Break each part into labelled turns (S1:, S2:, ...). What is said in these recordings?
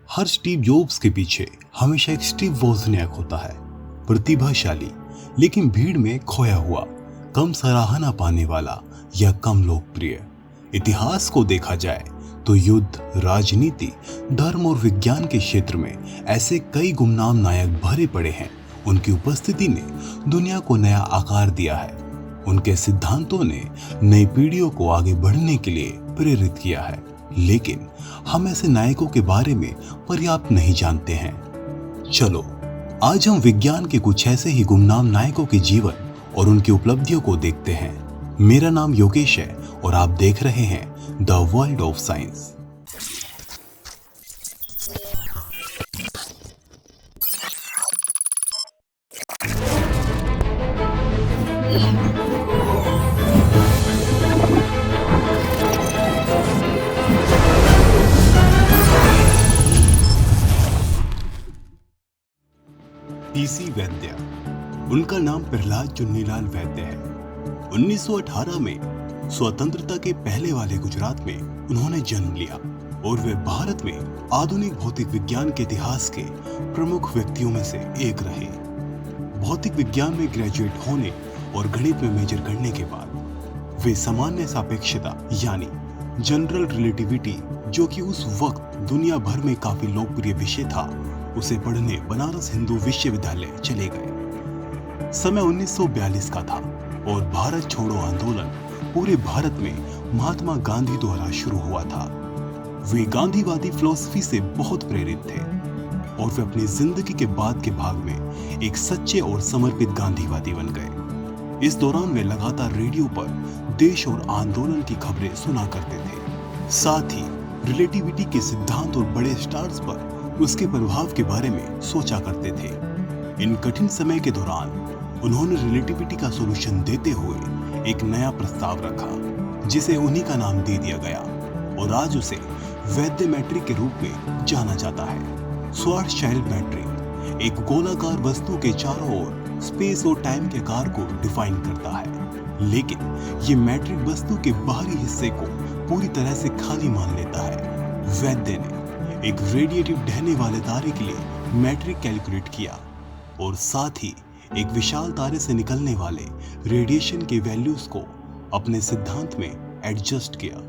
S1: हर Steve jobs के पीछे हमेशा एक स्टीव वोज़नियाक होता है, प्रतिभाशाली लेकिन भीड़ में खोया हुआ, कम सराहना पाने वाला या कम लोकप्रिय। इतिहास को देखा जाए तो युद्ध, राजनीति, धर्म और विज्ञान के क्षेत्र में ऐसे कई गुमनाम नायक भरे पड़े हैं। उनकी उपस्थिति ने दुनिया को नया आकार दिया है। उनके सिद्धांतों ने नई पीढ़ियों को आगे बढ़ने के लिए प्रेरित किया है, लेकिन हम ऐसे नायकों के बारे में पर्याप्त नहीं जानते हैं। चलो आज हम विज्ञान के कुछ ऐसे ही गुमनाम नायकों के जीवन और उनकी उपलब्धियों को देखते हैं। मेरा नाम योगेश है और आप देख रहे हैं the world of science. TC वैद्य, उनका नाम प्रहलाद चुन्नीलाल वैद्य है। 1918 में स्वतंत्रता के पहले वाले गुजरात में उन्होंने जन्म लिया और वे भारत में आधुनिक भौतिक विज्ञान के इतिहास के प्रमुख व्यक्तियों में से एक रहे। भौतिक विज्ञान में ग्रेजुएट होने और गणित में मेजर करने के बाद वे सामान्य सापेक्षता यानी जनरल रिलेटिविटी, जो कि उस वक्त दुनिया भर में काफी लोकप्रिय विषय था, उसे पढ़ने बनारस हिंदू विश्वविद्यालय चले गए। समय 1942 का था और भारत छोड़ो आंदोलन पूरे भारत में महात्मा गांधी द्वारा शुरू हुआ था। वे गांधीवादी फिलॉसफी से बहुत प्रेरित थे और वे अपनी जिंदगी के बाद के भाग में एक सच्चे और समर्पित गांधीवादी बन गए। इस दौरान वे लगातार रेडियो पर देश और आंदोलन की खबरें सुना करते थे। साथ ही रिलेटिविटी के सिद्धांत और बड़े स्टार्स पर उसके प्रभाव के बारे में सोचा करते थे। इन कठिन समय के दौरान उन्होंने रिलेटिविटी का सॉल्यूशन देते हुए एक नया प्रस्ताव रखा, जिसे उन्हीं का नाम दे दिया गया और आज उसे वैद्य मैट्रिक के रूप में जाना जाता है। श्वार्ज़शाइल्ड मैट्रिक एक गोलाकार वस्तु के चारों ओर स्पेस और टाइम के आकार को डिफाइन करता है, लेकिन ये मैट्रिक वस्तु के बाहरी हिस्से को पूरी तरह से खाली मान लेता है। वैद्य ने एक रेडिएटिव ढहने वाले तारे के लिए मैट्रिक कैलकुलेट किया और साथ ही एक विशाल तारे से निकलने वाले रेडिएशन के वैल्यूज को अपने सिद्धांत में एडजस्ट किया।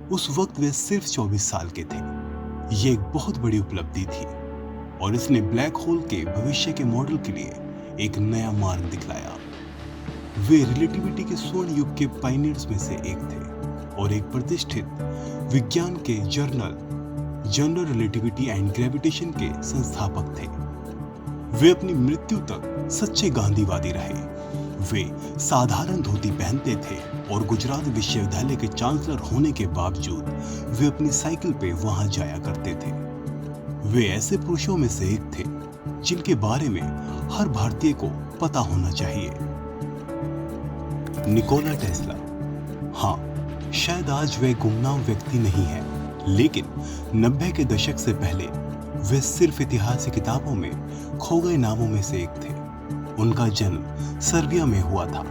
S1: उस वक्त वे सिर्फ 24 साल के थे। ये एक बहुत बड़ी उपलब्धि थी और इसने ब्लैक होल के भविष्य के मॉडल के लिए एक नया मार्ग दिखलाया। वे रिलेटिविटी के स्वर्ण युग के पायनियर्स में से एक थे और एक प्रतिष्ठित विज्ञान के journal general relativity and gravitation के संस्थापक थे। वे अपनी मृत्यु तक सच्चे गांधीवादी रहे। वे साधारण धोती पहनते थे और गुजरात विश्वविद्यालय के चांसलर होने के बावजूद वे अपनी साइकिल पे वहां जाया करते थे। वे ऐसे पुरुषों में से एक थे जिनके बारे में हर भारतीय को पता होना चाहिए। Nikola Tesla. हाँ, शायद आज वे गुमनाम व्यक्ति नहीं है, लेकिन 90 के दशक से पहले वे सिर्फ इतिहास की किताबों में खो गए नामों में से एक थे। उनका जन्म सर्बिया में हुआ था,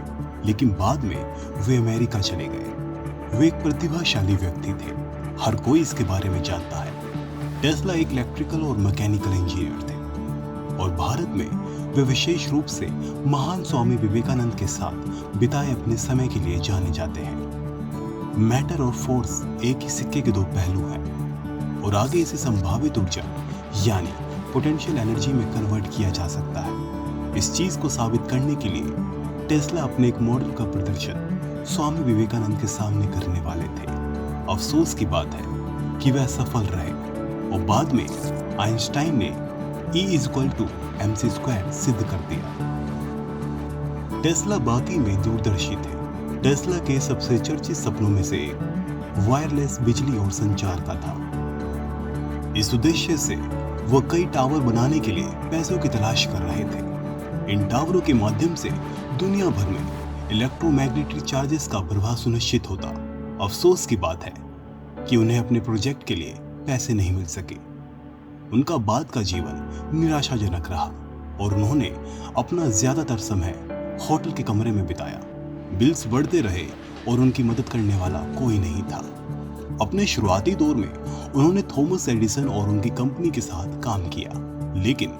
S1: लेकिन बाद में वे अमेरिका चले गए। वे एक प्रतिभाशाली व्यक्ति थे, हर कोई इसके बारे में जानता है। टेस्ला एक इलेक्ट्रिकल और मैकेनिकल इंजीनियर थे और भारत में वे विशेष रूप से महान स्वामी विवेकानंद के साथ बिताए अपने समय के लिए जाने जाते हैं। मैटर और फोर्स एक ही सिक्के के दो पहलू हैं और आगे इसे संभावित ऊर्जा यानी पोटेंशियल एनर्जी में कन्वर्ट किया जा सकता है। इस चीज को साबित करने के लिए टेस्ला अपने एक मॉडल का प्रदर्शन स्वामी विवेकानंद के सामने करने वाले थे। अफसोस की बात है कि वह सफल रहे और बाद में आइंस्टाइन ने E=mc² सिद्ध कर दिया। टेस्ला वाकई में दूरदर्शी थे। टेस्ला के सबसे चर्चित सपनों में से एक वायरलेस बिजली और संचार का था। इस उद्देश्य से वह कई टावर बनाने के लिए पैसों की तलाश कर रहे थे। इन टावरों के माध्यम से दुनिया भर में इलेक्ट्रोमैग्नेटिक चार्जेस का प्रवाह सुनिश्चित होता। अफसोस की बात है कि उन्हें अपने प्रोजेक्ट के लिए पैसे नहीं मिल सके। उनका बाद का जीवन निराशाजनक रहा और उन्होंने अपना ज्यादातर समय होटल के कमरे में बिताया। बिल्स बढ़ते रहे और उनकी मदद करने वाला कोई नहीं था। अपने शुरुआती दौर में उन्होंने थॉमस एडिसन और उनकी कंपनी के साथ काम किया, लेकिन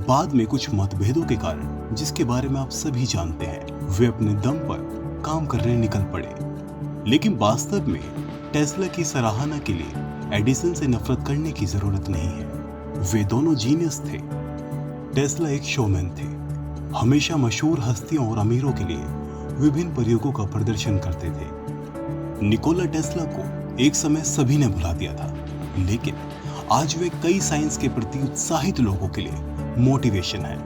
S1: बाद में कुछ मतभेदों के कारण, जिसके बारे में आप सभी जानते हैं, वे अपने दम पर काम करने निकल पड़े। लेकिन वास्तव में टेस्ला की सराहना के लिए एडिसन से नफरत करने की जरूरत नहीं है। वे दोनों जीनियस थे। टेस्ला एक शोमैन थे, हमेशा मशहूर हस्तियों और अमीरों के लिए विभिन्न प्रयोगों का प्रदर्शन करते थे। निकोला टेस्ला को एक समय सभी ने भुला दिया था, लेकिन आज वे कई साइंस के प्रति उत्साहित लोगों के लिए मोटिवेशन है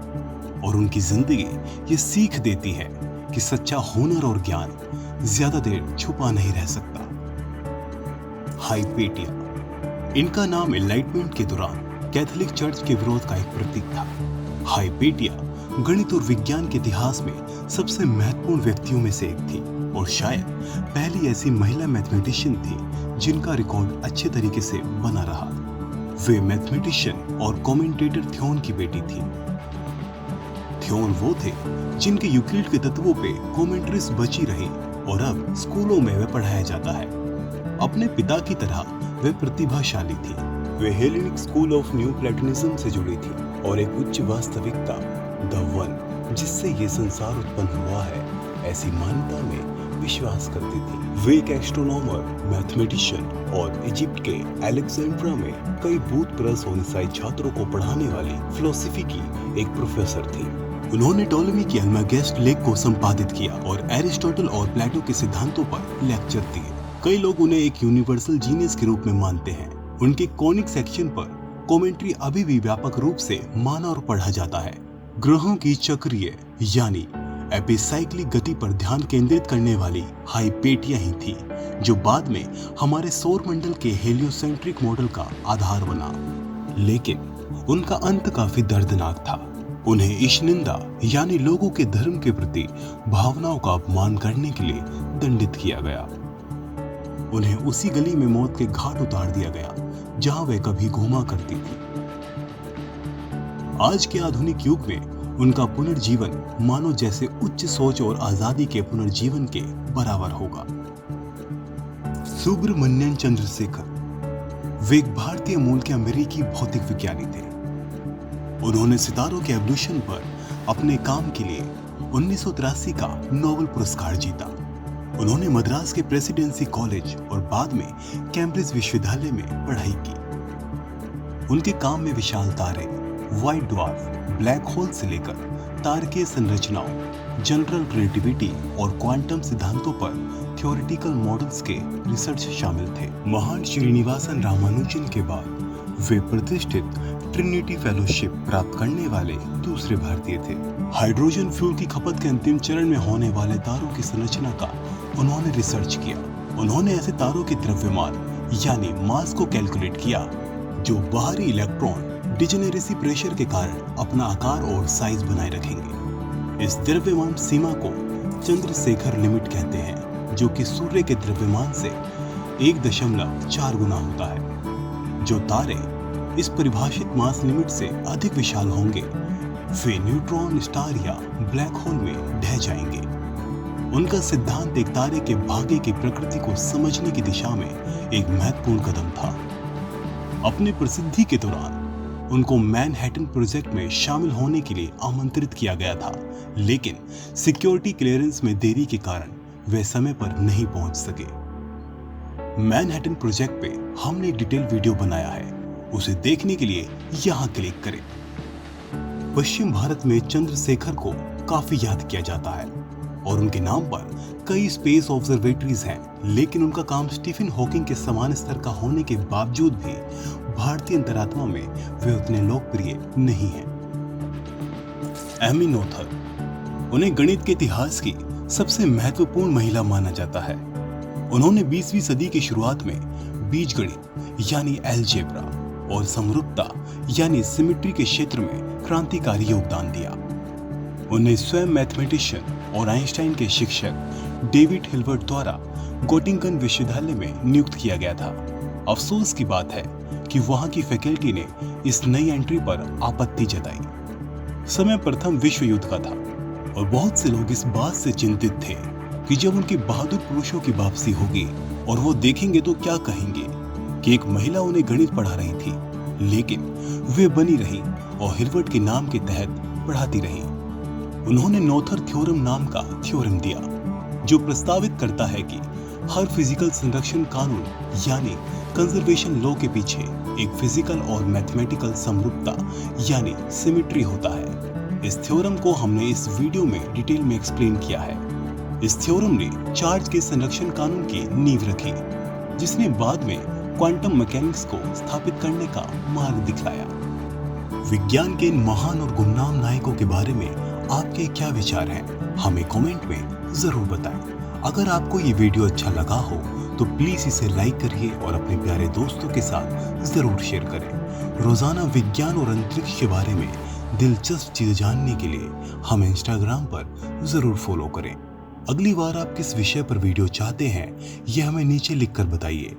S1: और उनकी जिंदगी ये सीख देती है कि सच्चा हुनर और ज्ञान ज्यादा देर छुपा नहीं रह सकता। हाइपेटिया, इनका नाम एनलाइटमेंट के दौरान कैथोलिक चर्च के विरोध का एक प्रतीक था। हाइपेटिया गणित और विज्ञान के इतिहास में सबसे महत्वपूर्ण व्यक्तियों में से एक थी और शायद पहली ऐसी महिला मैथमेटिशियन थी जिनका रिकॉर्ड अच्छे तरीके से बना रहा। वे मैथमेटिशियन और कमेंटेटर थियोन की बेटी थी। थियोन वो थे जिनके यूक्लिड के तत्वों पे कमेंट्रीज बची रही और अब स्कूलों में वे पढ़ाया जाता है। अपने पिता की तरह वे प्रतिभाशाली थी। वे Hellenic school of Neoplatonism से जुड़ी थी और एक उच्च वास्तविकता, द वन, जिससे ये संसार उत्पन्न हुआ है, ऐसी मान्यता में विश्वास करती थी। वे एक एस्ट्रोनॉमर, मैथमेटिशियन और इजिप्ट के अलेक्जेंड्रा में कई भूतप्रस्त और ईसाई छात्रों को पढ़ाने वाली फिलोसफी की एक प्रोफेसर थी। उन्होंने टॉलेमी की अल्मागेस्ट लेख को संपादित किया और एरिस्टोटल और प्लेटो के सिद्धांतों पर लेक्चर दिए। कई लोग उन्हें एक यूनिवर्सल जीनियस के रूप में मानते हैं। उनके कॉनिक सेक्शन पर कमेंट्री अभी भी व्यापक रूप से माना और पढ़ा जाता है। ग्रहों की चक्रीय यानी एपिसाइक्लिक गति पर ध्यान केंद्रित करने वाली हाइपेटिया ही थी जो बाद में हमारे सौर मंडल के हेलियोसेंट्रिक मॉडल का आधार बना। लेकिन उनका अंत काफी दर्दनाक था। उन्हें ईशनिंदा यानी लोगों के धर्म के प्रति भावनाओं का अपमान करने के लिए दंडित किया गया। उन्हें उसी गली में मौत के घाट उतार दिया गया जहां वे कभी घूमा करती थी। आज के आधुनिक युग में उनका पुनर्जीवन मानो जैसे उच्च सोच और आजादी के पुनर्जीवन के बराबर होगा। सुब्रमण्यम चंद्रशेखर, वे एक भारतीय मूल के अमेरिकी भौतिक विज्ञानी थे। उन्होंने सितारों के एवोल्यूशन पर अपने काम के लिए 1983 का नोबेल पुरस्कार जीता। उन्होंने मद्रास के प्रेसिडेंसी कॉलेज और बाद में कैम्ब्रिज विश्वविद्यालय में पढ़ाई की। उनके काम में विशाल तारे, व्हाइट ड्वार्फ, ब्लैक होल से लेकर तारकीय संरचनाओं, जनरल रिलेटिविटी और क्वांटम सिद्धांतों पर थ्योरेटिकल मॉडल्स के रिसर्च शामिल थे। महान श्रीनिवासन रामानुजन के बाद वे प्रतिष्ठित ट्रिनिटी फेलोशिप प्राप्त करने वाले दूसरे भारतीय थे। हाइड्रोजन फ्यूल की खपत के अंतिम चरण में होने वाले तारों की संरचना का उन्होंने रिसर्च किया। उन्होंने ऐसे तारों के द्रव्यमान यानी मास को कैलकुलेट किया जो बाहरी इलेक्ट्रॉन डिजेनेरेसी प्रेशर के कारण अपना आकार और साइज बनाए रखेंगे। इस द्रव्यमान सीमा को चंद्रशेखर लिमिट कहते हैं, जो कि सूर्य के द्रव्यमान से 1.4 गुना होता है। जो तारे इस परिभाषित मास लिमिट से अधिक विशाल होंगे वे न्यूट्रॉन स्टार या ब्लैक होल में ढह जाएंगे। उनका सिद्धांत एक तारे के भाग्य की प्रकृति को समझने की दिशा में एक महत्वपूर्ण कदम था। अपनी प्रसिद्धि के दौरान उनको मैनहट्टन प्रोजेक्ट में शामिल होने के लिए आमंत्रित किया गया था, लेकिन सिक्योरिटी क्लियरेंस में देरी के कारण वे समय पर नहीं पहुंच सके। मैनहट्टन प्रोजेक्ट पे हमने एक डिटेल वीडियो बनाया है, उसे देखने के लिए यहाँ क्लिक करें। पश्चिम भारत में चंद्रशेखर को काफी याद किया जाता है और उनके नाम पर कई स्पेस ऑब्जर्वेटरीज हैं, लेकिन उनका काम स्टीफन हॉकिंग के समान स्तर का होने के बावजूद भी भारतीय अंतरात्मा में वे उतने लोकप्रिय नहीं हैं। एमी नोथर, उन्हें गणित के इतिहास की सबसे महत्वपूर्ण महिला माना जाता है। उन्होंने 20वीं सदी की शुरुआत में बीजगणित यानी एलजेब्रा और समरूपता यानी सिमेट्री के क्षेत्र में क्रांतिकारी योगदान दिया। उन्हें स्वयं मैथमेटिशियन और आइंस्टाइन के शिक्षक डेविड हिल्बर्ट द्वारा गोटिंगन विश्वविद्यालय में नियुक्त किया गया था। अफसोस की बात है कि वहां की फैकल्टी ने इस नई एंट्री पर आपत्ति जताई। समय प्रथम विश्व युद्ध का था और बहुत से लोग इस बात से चिंतित थे कि जब उनके बहादुर पुरुषों की वापसी होगी और वो देखेंगे तो क्या कहेंगे कि एक महिला उन्हें गणित पढ़ा रही थी, लेकिन वे बनी रही और हिल्बर्ट के नाम के तहत पढ़ाती रही। उन्होंने नॉथर थ्योरम नाम का थ्योरम दिया, जो प्रस्तावित करता है कि हर फिजिकल संरक्षण कानून यानी कंजर्वेशन लॉ के पीछे एक फिजिकल और मैथमेटिकल समरूपता यानी सिमेट्री होता है। इस थ्योरम को हमने इस वीडियो में डिटेल में एक्सप्लेन किया है। इस थ्योरम ने चार्ज के संरक्षण कानून की नींव रखी, जिसने बाद में क्वांटम मैकेनिक्स को स्थापित करने का मार्ग दिखलाया। विज्ञान के इन महान और गुमनाम नायकों के बारे में आपके क्या विचार हैं? हमें कमेंट में जरूर बताएं। अगर आपको ये वीडियो अच्छा लगा हो तो प्लीज इसे लाइक करिए और अपने प्यारे दोस्तों के साथ जरूर शेयर करें। रोजाना विज्ञान और अंतरिक्ष के बारे में दिलचस्प चीजें जानने के लिए हमें इंस्टाग्राम पर जरूर फॉलो करें। अगली बार आप किस विषय पर वीडियो चाहते हैं यह हमें नीचे लिखकर बताइए।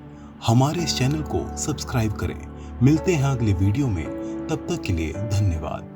S1: हमारे इस चैनल को सब्सक्राइब करें। मिलते हैं अगले वीडियो में, तब तक के लिए धन्यवाद।